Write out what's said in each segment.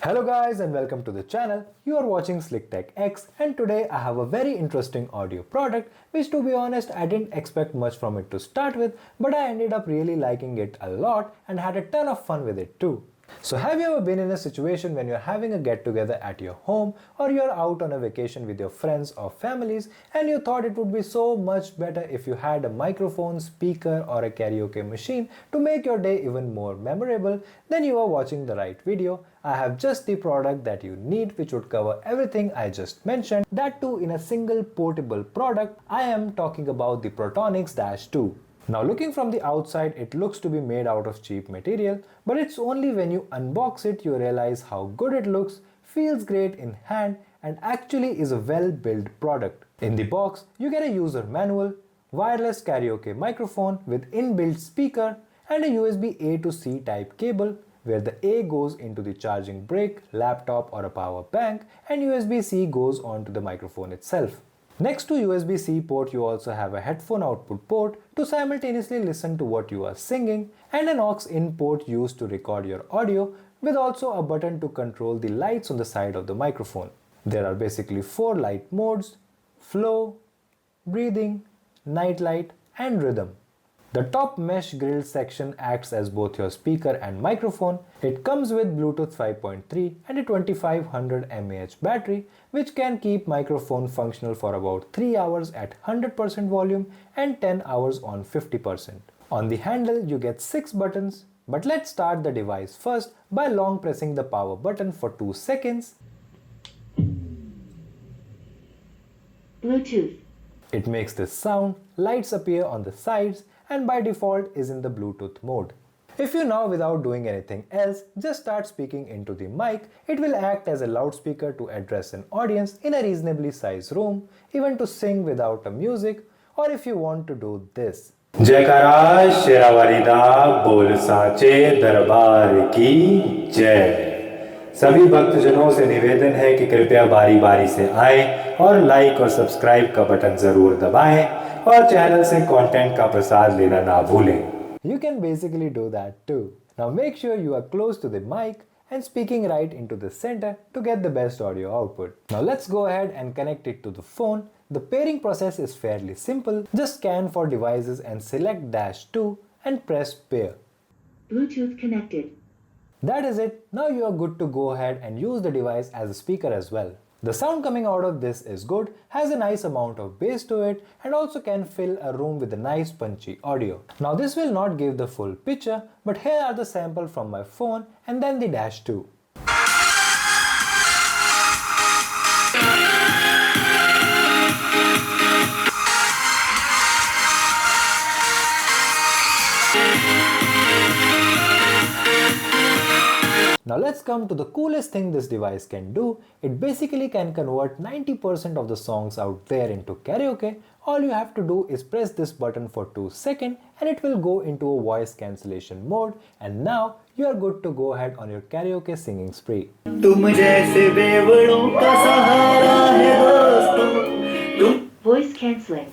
Hello guys and welcome to the channel. You are watching Slick Tech X and today I have a very interesting audio product which, to be honest, I didn't expect much from it to start with, but I ended up really liking it a lot and had a ton of fun with it too. So have you ever been in a situation when you're having a get together at your home or you're out on a vacation with your friends or families and you thought it would be so much better if you had a microphone, speaker or a karaoke machine to make your day even more memorable? Then you are watching the right video. I have just the product that you need which would cover everything I just mentioned, that too in a single portable product. I am talking about the Portronics Dash 2. Now looking from the outside, it looks to be made out of cheap material, but it's only when you unbox it you realize how good it looks, feels great in hand and actually is a well-built product. In the box, you get a user manual, wireless karaoke microphone with inbuilt speaker and a USB A to C type cable where the A goes into the charging brick, laptop or a power bank and USB-C goes onto the microphone itself. Next to USB-C port, you also have a headphone output port to simultaneously listen to what you are singing and an aux in port used to record your audio with also a button to control the lights on the side of the microphone. There are basically 4 light modes: flow, breathing, night light and rhythm. The top mesh grill section acts as both your speaker and microphone. It comes with Bluetooth 5.3 and a 2500 mAh battery which can keep microphone functional for about 3 hours at 100% volume and 10 hours on 50%. On the handle you get 6 buttons, but let's start the device first by long pressing the power button for 2 seconds. Bluetooth. It makes this sound, lights appear on the sides and by default is in the Bluetooth mode. If you now, without doing anything else, just start speaking into the mic, it will act as a loudspeaker to address an audience in a reasonably sized room, even to sing without a music, or if you want to do this. जयकारा शेरावालीदा बोल साचे दरबार की जय। सभी भक्तजनों से निवेदन है कि कृपया बारी बारी से आएं और लाइक और सब्सक्राइब का बटन जरूर दबाएं और चैनल से कंटेंट का प्रसाद लेना ना भूलें। You can basically do that too. Now make sure you are close to the mic and speaking right into the center to get the best audio output. Now let's go ahead and connect it to the phone. The pairing process is fairly simple. Just scan for devices and select Dash 2 and press pair. Bluetooth connected. That is it. Now you are good to go ahead and use the device as a speaker as well. The sound coming out of this is good, has a nice amount of bass to it and also can fill a room with a nice punchy audio. Now this will not give the full picture, but here are the sample from my phone and then the Dash 2. Now let's come to the coolest thing this device can do. It basically can convert 90% of the songs out there into karaoke. All you have to do is press this button for 2 seconds and it will go into a voice cancellation mode, and now you are good to go ahead on your karaoke singing spree. Voice cancelling.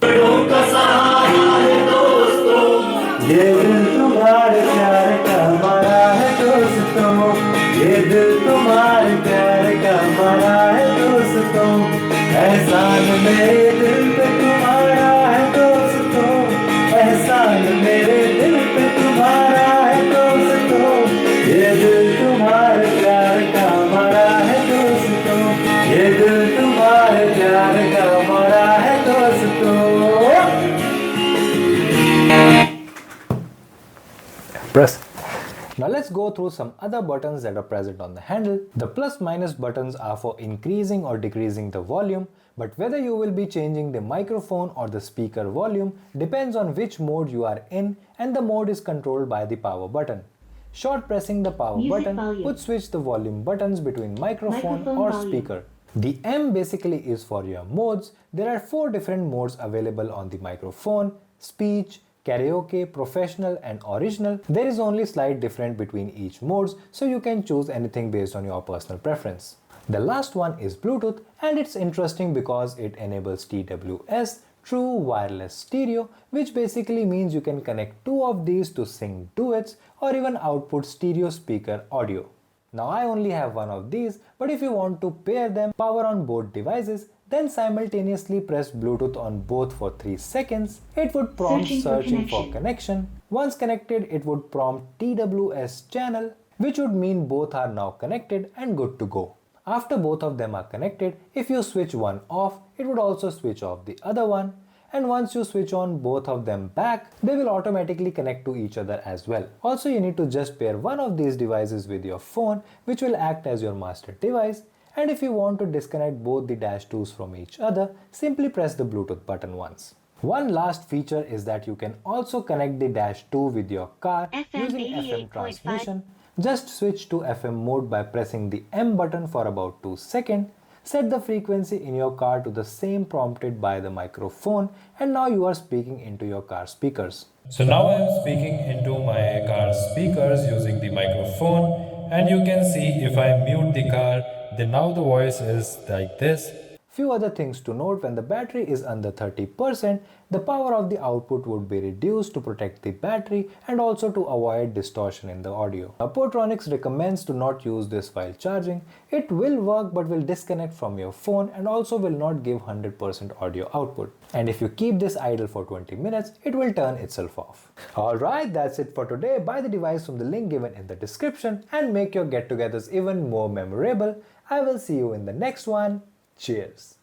ये दिल तुम्हारे प्यार का मरा है दोस्तों, एहसान मेरे दिल पे तुम्हारा है दोस्तों, एहसान मेरे दिल पे तुम्हारा है दोस्तों, ये दिल तुम्हारे प्यार का मरा है दोस्तों, ये दिल तुम्हारे प्यार का मरा है दोस्तों। Press. Now let's go through some other buttons that are present on the handle. The plus minus buttons are for increasing or decreasing the volume, but whether you will be changing the microphone or the speaker volume depends on which mode you are in, and the mode is controlled by the power button. Short pressing the power Music button volume. would switch the volume buttons between microphone or volume. speaker. The M basically is for your modes. There are 4 different modes available on the microphone: speech, karaoke, professional and original. There is only slight difference between each modes, so you can choose anything based on your personal preference. The last one is Bluetooth, and it's interesting because it enables TWS, True Wireless Stereo, which basically means you can connect 2 of these to sing duets or even output stereo speaker audio. Now I only have one of these, but if you want to pair them, power on both devices, then simultaneously press Bluetooth on both for 3 seconds. It would prompt searching for connection. Once connected, it would prompt TWS channel, which would mean both are now connected and good to go. After both of them are connected, if you switch one off, it would also switch off the other one. And once you switch on both of them back, they will automatically connect to each other as well. Also, you need to just pair one of these devices with your phone, which will act as your master device. And if you want to disconnect both the Dash 2s from each other, simply press the Bluetooth button once. One last feature is that you can also connect the Dash 2 with your car using FM transmission. Just switch to FM mode by pressing the M button for about 2 seconds. Set the frequency in your car to the same prompted by the microphone, and now you are speaking into your car speakers. So now I am speaking into my car speakers using the microphone, and you can see if I mute the car, then now the voice is like this. Few other things to note: when the battery is under 30%, the power of the output would be reduced to protect the battery and also to avoid distortion in the audio. Portronics recommends to not use this while charging. It will work but will disconnect from your phone and also will not give 100% audio output. And if you keep this idle for 20 minutes, it will turn itself off. Alright, that's it for today. Buy the device from the link given in the description and make your get-togethers even more memorable. I will see you in the next one. Cheers.